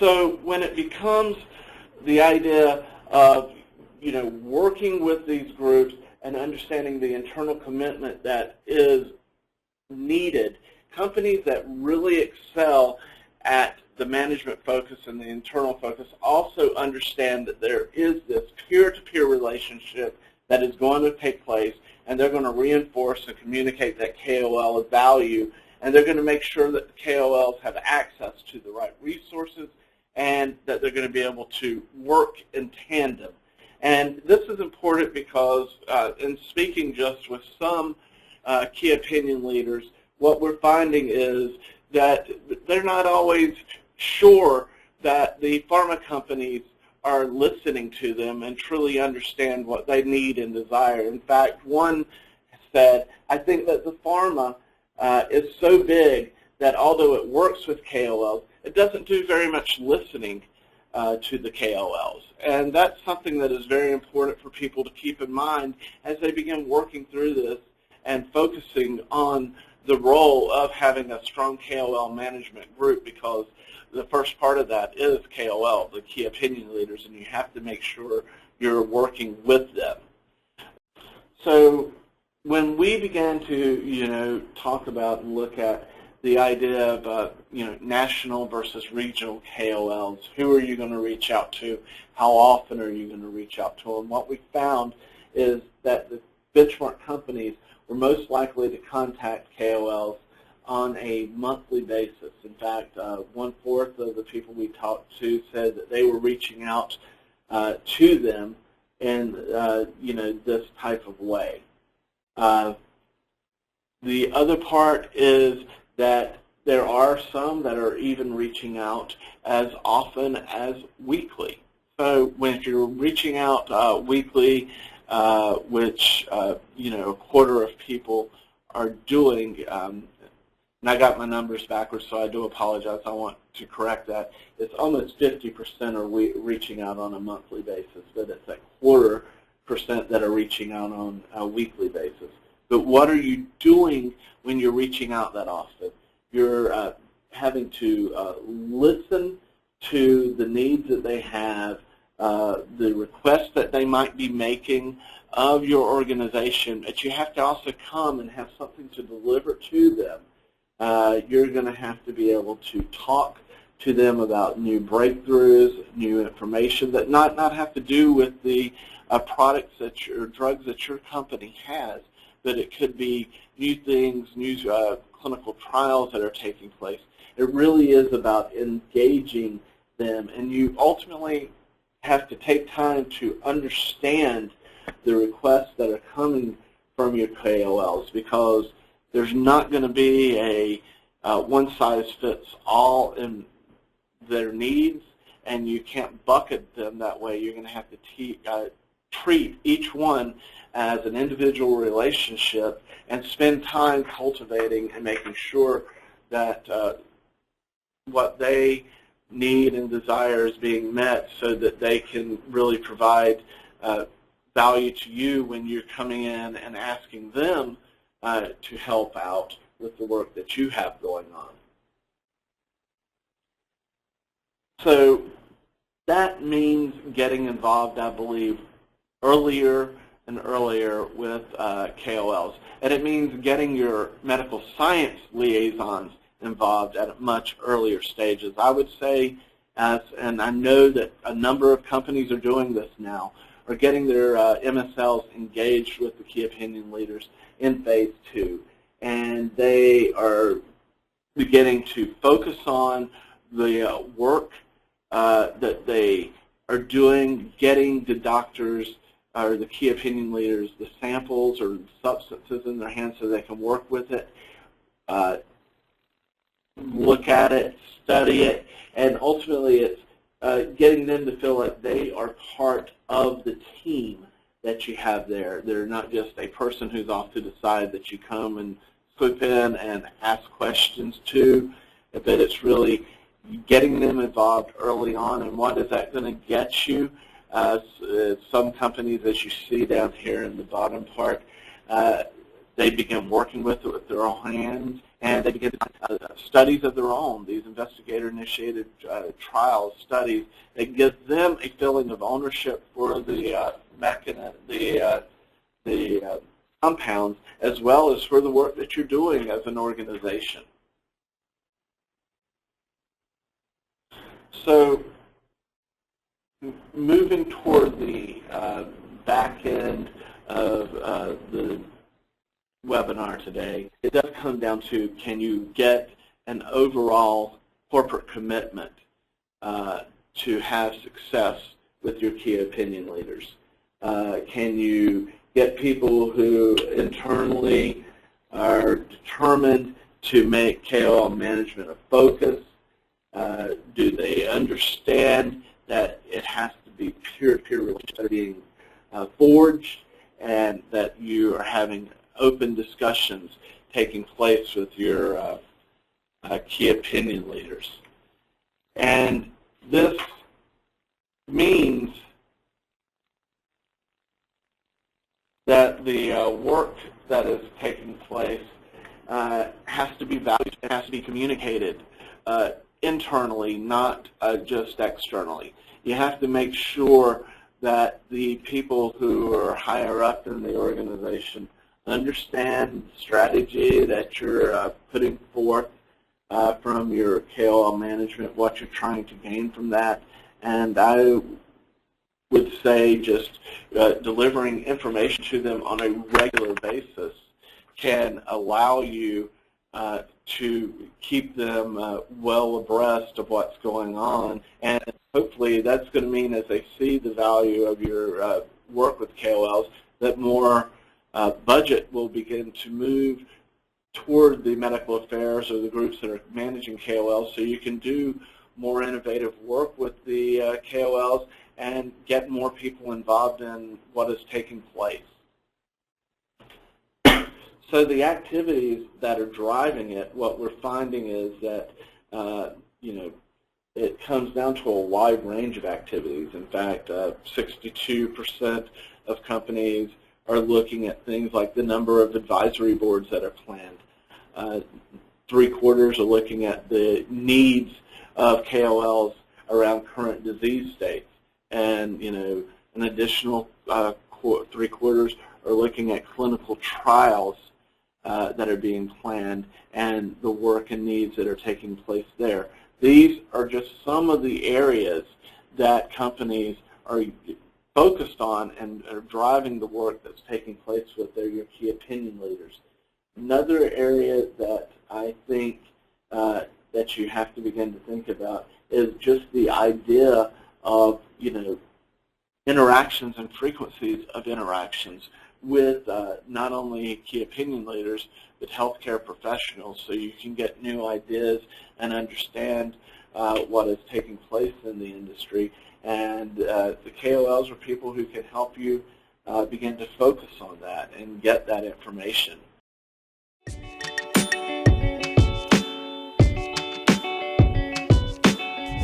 So when it becomes the idea of, working with these groups and understanding the internal commitment that is needed, companies that really excel at the management focus and the internal focus also understand that there is this peer-to-peer relationship that is going to take place, and they're going to reinforce and communicate that KOL value, and they're going to make sure that the KOLs have access to the right resources and that they're going to be able to work in tandem. And this is important because in speaking just with some key opinion leaders, what we're finding is that they're not always sure that the pharma companies are listening to them and truly understand what they need and desire. In fact, one said, I think that the pharma is so big that although it works with KOLs, it doesn't do very much listening to the KOLs. And that's something that is very important for people to keep in mind as they begin working through this and focusing on the role of having a strong KOL management group, because the first part of that is KOL, the key opinion leaders, and you have to make sure you're working with them. So when we began to, talk about and look at the idea of, national versus regional KOLs, who are you going to reach out to? How often are you going to reach out to them? What we found is that the benchmark companies were most likely to contact KOLs on a monthly basis. In fact, 1/4 of the people we talked to said that they were reaching out to them in, this type of way. The other part is that there are some that are even reaching out as often as weekly. So when you're reaching out weekly, which, a 1/4 of people are doing, and I got my numbers backwards, so I do apologize. I want to correct that. It's almost 50% are reaching out on a monthly basis, but it's that 1/4% that are reaching out on a weekly basis. But what are you doing when you're reaching out that often? You're having to listen to the needs that they have, the requests that they might be making of your organization, but you have to also come and have something to deliver to them. You're going to have to be able to talk to them about new breakthroughs, new information that not have to do with the products that your drugs that your company has, but it could be new things, new clinical trials that are taking place. It really is about engaging them, and you ultimately have to take time to understand the requests that are coming from your KOLs, because there's not going to be a one-size-fits-all in their needs, and you can't bucket them that way. You're going to have to treat each one as an individual relationship and spend time cultivating and making sure that what they need and desire is being met, so that they can really provide value to you when you're coming in and asking them to help out with the work that you have going on. So that means getting involved, I believe, earlier and earlier with KOLs. And it means getting your medical science liaisons involved at much earlier stages. I would say, and I know that a number of companies are doing this now, are getting their MSLs engaged with the key opinion leaders in phase 2. And they are beginning to focus on the work that they are doing, getting the doctors or the key opinion leaders the samples or substances in their hands so they can work with it, look at it, study it, and ultimately it's getting them to feel like they are part of the team that you have there. They're not just a person who's off to the side that you come and swoop in and ask questions to, but it's really getting them involved early on. And what is that going to get you? Some companies, as you see down here in the bottom part, they begin working with it with their own hands, and they begin studies of their own, these investigator-initiated trials, studies, that gives them a feeling of ownership for the mechanism, the compounds, as well as for the work that you're doing as an organization. So moving toward the back end of the webinar today, it does come down to, can you get an overall corporate commitment to have success with your key opinion leaders? Can you get people who internally are determined to make KOL management a focus? Do they understand that it has to be peer-to-peer relationships being forged, and that you are having open discussions taking place with your key opinion leaders? And this means that the work that is taking place has to be valued, it has to be communicated internally, not just externally. You have to make sure that the people who are higher up in the organization understand the strategy that you're putting forth from your KOL management, what you're trying to gain from that. And I would say just delivering information to them on a regular basis can allow you to keep them well abreast of what's going on. And hopefully that's going to mean, as they see the value of your work with KOLs, that more budget will begin to move toward the medical affairs or the groups that are managing KOLs, so you can do more innovative work with the KOLs and get more people involved in what is taking place. So the activities that are driving it, what we're finding is that it comes down to a wide range of activities. In fact, 62% of companies are looking at things like the number of advisory boards that are planned. 3/4 are looking at the needs of KOLs around current disease states, and an additional 3/4 are looking at clinical trials that are being planned and the work and needs that are taking place there. These are just some of the areas that companies are focused on and are driving the work that's taking place with your key opinion leaders. Another area that I think that you have to begin to think about is just the idea of interactions and frequencies of interactions with not only key opinion leaders but healthcare professionals, so you can get new ideas and understand what is taking place in the industry. And the KOLs are people who can help you begin to focus on that and get that information.